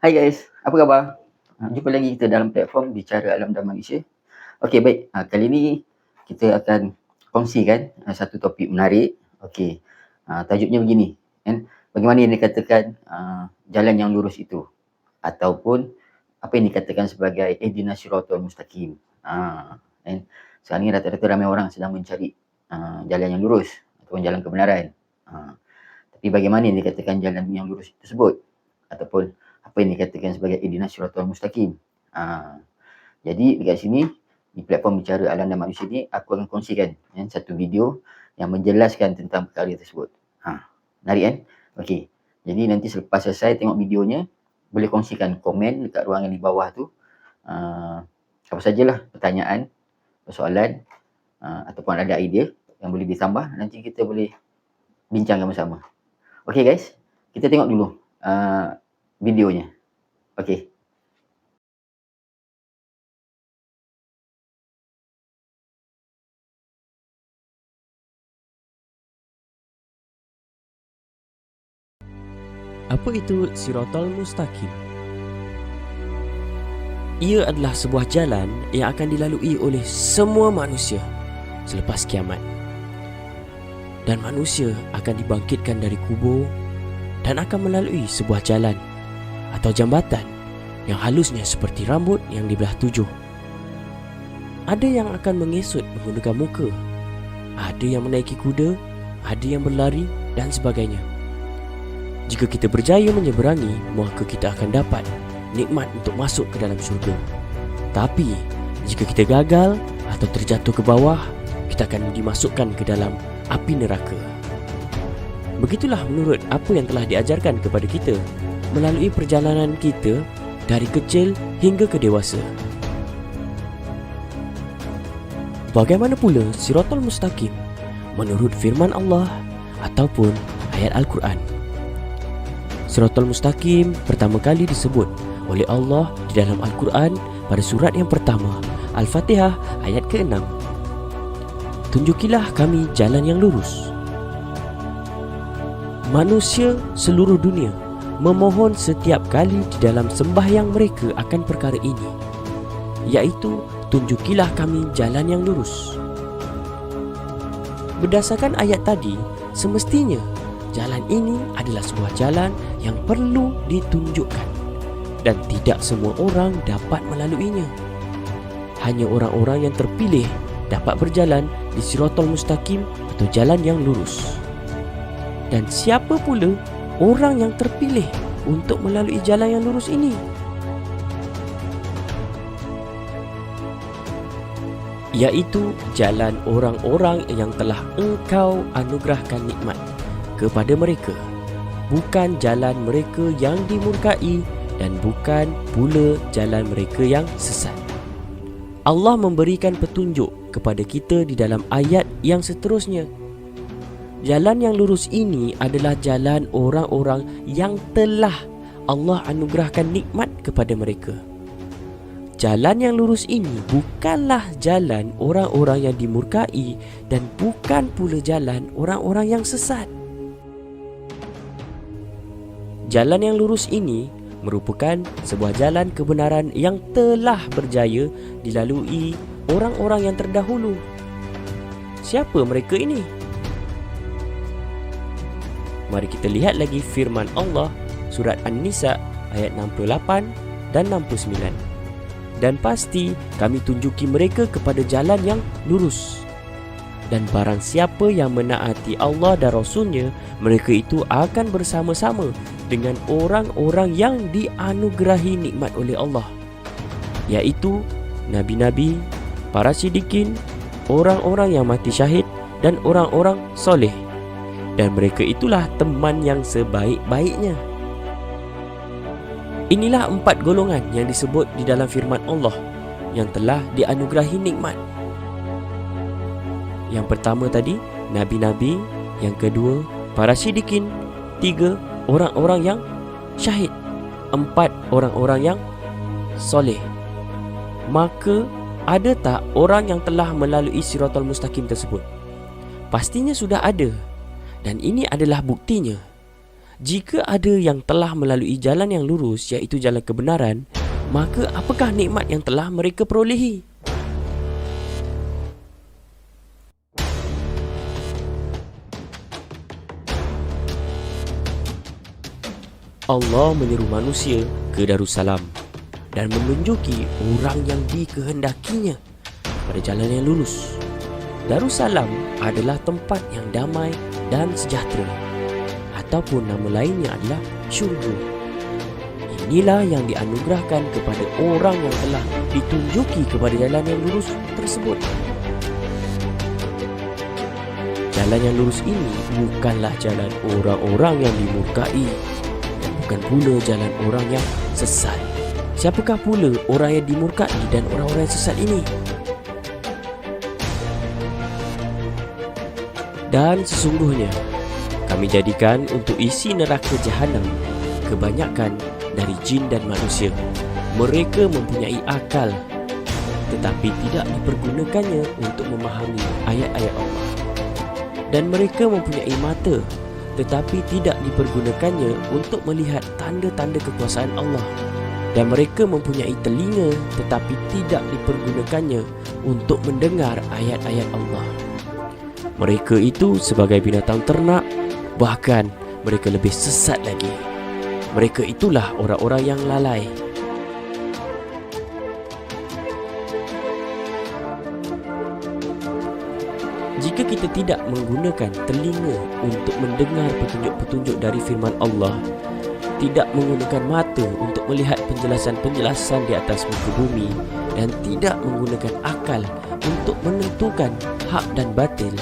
Hai guys, apa khabar? Jumpa lagi kita dalam platform Bicara Alam dan Manusia. Okey, baik. Kali ini kita akan kongsikan satu topik menarik. Okey, tajuknya begini, kan? Bagaimana yang dikatakan jalan yang lurus itu? Ataupun apa yang dikatakan sebagai ihdinas siratal mustaqim. Kan? Sekarang ni rata-rata ramai orang sedang mencari jalan yang lurus ataupun jalan kebenaran. Tapi bagaimana yang dikatakan jalan yang lurus tersebut? Ataupun apa yang dikatakan sebagai ihdinas siratal mustaqim. Jadi dekat sini di platform Bicara Alam dan Manusia ni aku akan kongsikan satu video yang menjelaskan tentang perkara tersebut. Menarik kan? Okey. Jadi nanti selepas selesai tengok videonya, boleh kongsikan komen dekat ruangan di bawah tu. Apa sajalah pertanyaan, persoalan ataupun ada idea yang boleh ditambah, nanti kita boleh bincangkan bersama. Okey guys, kita tengok dulu videonya. Okey. Apa itu Siratal Mustaqim? Ia adalah sebuah jalan yang akan dilalui oleh semua manusia selepas kiamat. Dan manusia akan dibangkitkan dari kubur dan akan melalui sebuah jalan atau jambatan yang halusnya seperti rambut yang dibelah tujuh. Ada yang akan mengesut menggunakan muka, ada yang menaiki kuda, ada yang berlari dan sebagainya. Jika kita berjaya menyeberangi, maka kita akan dapat nikmat untuk masuk ke dalam syurga. Tapi jika kita gagal atau terjatuh ke bawah, kita akan dimasukkan ke dalam api neraka. Begitulah menurut apa yang telah diajarkan kepada kita melalui perjalanan kita dari kecil hingga ke dewasa. Bagaimana pula Siratal Mustaqim menurut firman Allah ataupun ayat Al-Quran? Siratal Mustaqim pertama kali disebut oleh Allah di dalam Al-Quran pada surat yang pertama, Al-Fatihah ayat ke-6. Tunjukilah kami jalan yang lurus. Manusia seluruh dunia memohon setiap kali di dalam sembahyang mereka akan perkara ini, iaitu tunjukilah kami jalan yang lurus. Berdasarkan ayat tadi, semestinya jalan ini adalah sebuah jalan yang perlu ditunjukkan dan tidak semua orang dapat melaluinya. Hanya orang-orang yang terpilih dapat berjalan di Siratal Mustaqim atau jalan yang lurus. Dan siapa pula orang yang terpilih untuk melalui jalan yang lurus ini? Iaitu jalan orang-orang yang telah Engkau anugerahkan nikmat kepada mereka, bukan jalan mereka yang dimurkai dan bukan pula jalan mereka yang sesat. Allah memberikan petunjuk kepada kita di dalam ayat yang seterusnya. Jalan yang lurus ini adalah jalan orang-orang yang telah Allah anugerahkan nikmat kepada mereka. Jalan yang lurus ini bukanlah jalan orang-orang yang dimurkai dan bukan pula jalan orang-orang yang sesat. Jalan yang lurus ini merupakan sebuah jalan kebenaran yang telah berjaya dilalui orang-orang yang terdahulu. Siapa mereka ini? Mari kita lihat lagi firman Allah surat An-Nisa ayat 68 dan 69. Dan pasti kami tunjuki mereka kepada jalan yang lurus. Dan barang siapa yang menaati Allah dan Rasulnya, mereka itu akan bersama-sama dengan orang-orang yang dianugerahi nikmat oleh Allah, iaitu Nabi-Nabi, para siddiqin, orang-orang yang mati syahid dan orang-orang soleh. Dan mereka itulah teman yang sebaik-baiknya. Inilah 4 golongan yang disebut di dalam firman Allah yang telah dianugerahi nikmat. Yang pertama tadi, Nabi-Nabi. Yang kedua, para siddiqin. 3, orang-orang yang syahid. 4, orang-orang yang soleh. Maka, ada tak orang yang telah melalui Siratal Mustaqim tersebut? Pastinya sudah ada. Dan ini adalah buktinya. Jika ada yang telah melalui jalan yang lurus, iaitu jalan kebenaran, maka apakah nikmat yang telah mereka perolehi? Allah menyeru manusia ke Darussalam dan menunjuki orang yang dikehendakinya pada jalan yang lurus. Darussalam adalah tempat yang damai dan sejahtera, ataupun nama lainnya adalah syurga. Inilah yang dianugerahkan kepada orang yang telah ditunjuki kepada jalan yang lurus tersebut. Jalan yang lurus ini bukanlah jalan orang-orang yang dimurkai, dan bukan pula jalan orang yang sesat. Siapakah pula orang yang dimurkai dan orang-orang yang sesat ini? Dan sesungguhnya kami jadikan untuk isi neraka jahanam kebanyakan dari jin dan manusia. Mereka mempunyai akal, tetapi tidak dipergunakannya untuk memahami ayat-ayat Allah. Dan mereka mempunyai mata, tetapi tidak dipergunakannya untuk melihat tanda-tanda kekuasaan Allah. Dan mereka mempunyai telinga, tetapi tidak dipergunakannya untuk mendengar ayat-ayat Allah. Mereka itu sebagai binatang ternak, bahkan mereka lebih sesat lagi. Mereka itulah orang-orang yang lalai. Jika kita tidak menggunakan telinga untuk mendengar petunjuk-petunjuk dari firman Allah, tidak menggunakan mata untuk melihat penjelasan-penjelasan di atas muka bumi, dan tidak menggunakan akal untuk menentukan hak dan batil,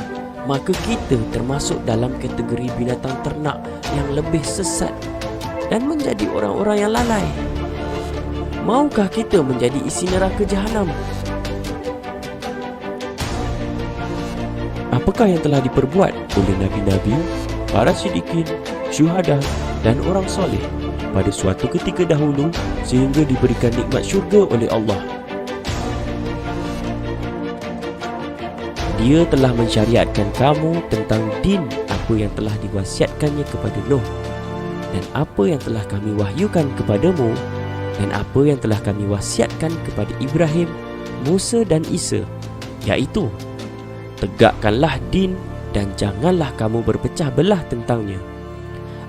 maka kita termasuk dalam kategori binatang ternak yang lebih sesat dan menjadi orang-orang yang lalai. Maukah kita menjadi isi neraka jahanam? Apakah yang telah diperbuat oleh nabi-nabi, para siddiqin, syuhada dan orang soleh pada suatu ketika dahulu sehingga diberikan nikmat syurga oleh Allah? Dia telah mensyariatkan kamu tentang din apa yang telah diwasiatkannya kepada Nuh, dan apa yang telah kami wahyukan kepadamu, dan apa yang telah kami wasiatkan kepada Ibrahim, Musa dan Isa, iaitu tegakkanlah din dan janganlah kamu berpecah belah tentangnya.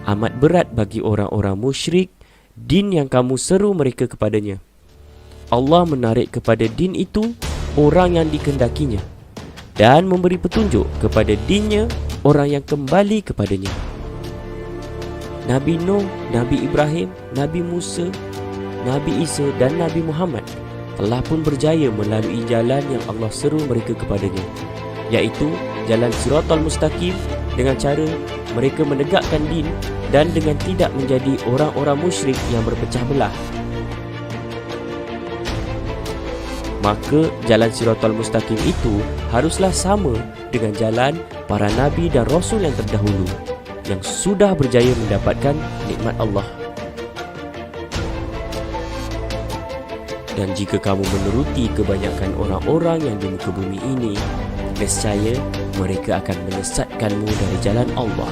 Amat berat bagi orang-orang musyrik din yang kamu seru mereka kepadanya. Allah menarik kepada din itu orang yang dikehendakinya, dan memberi petunjuk kepada dinnya orang yang kembali kepadanya. Nabi Nuh, Nabi Ibrahim, Nabi Musa, Nabi Isa dan Nabi Muhammad telah pun berjaya melalui jalan yang Allah seru mereka kepadanya, iaitu jalan Siratal Mustaqim, dengan cara mereka menegakkan din dan dengan tidak menjadi orang-orang musyrik yang berpecah belah. Maka jalan Siratal Mustaqim itu haruslah sama dengan jalan para nabi dan rasul yang terdahulu yang sudah berjaya mendapatkan nikmat Allah. Dan jika kamu menuruti kebanyakan orang-orang yang di muka bumi ini, nescaya mereka akan menyesatkanmu dari jalan Allah.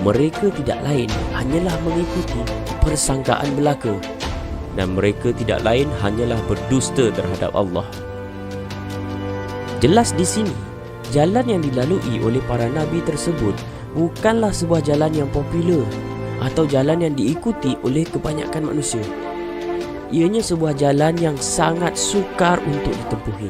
Mereka tidak lain hanyalah mengikuti persangkaan belaka, dan mereka tidak lain hanyalah berdusta terhadap Allah. Jelas di sini, jalan yang dilalui oleh para nabi tersebut bukanlah sebuah jalan yang popular atau jalan yang diikuti oleh kebanyakan manusia. Ianya sebuah jalan yang sangat sukar untuk ditempuhi.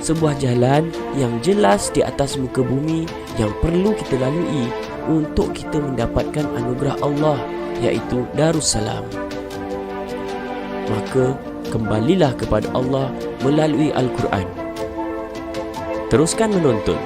Sebuah jalan yang jelas di atas muka bumi yang perlu kita lalui untuk kita mendapatkan anugerah Allah, iaitu Darussalam. Maka kembalilah kepada Allah melalui Al-Quran. Teruskan menonton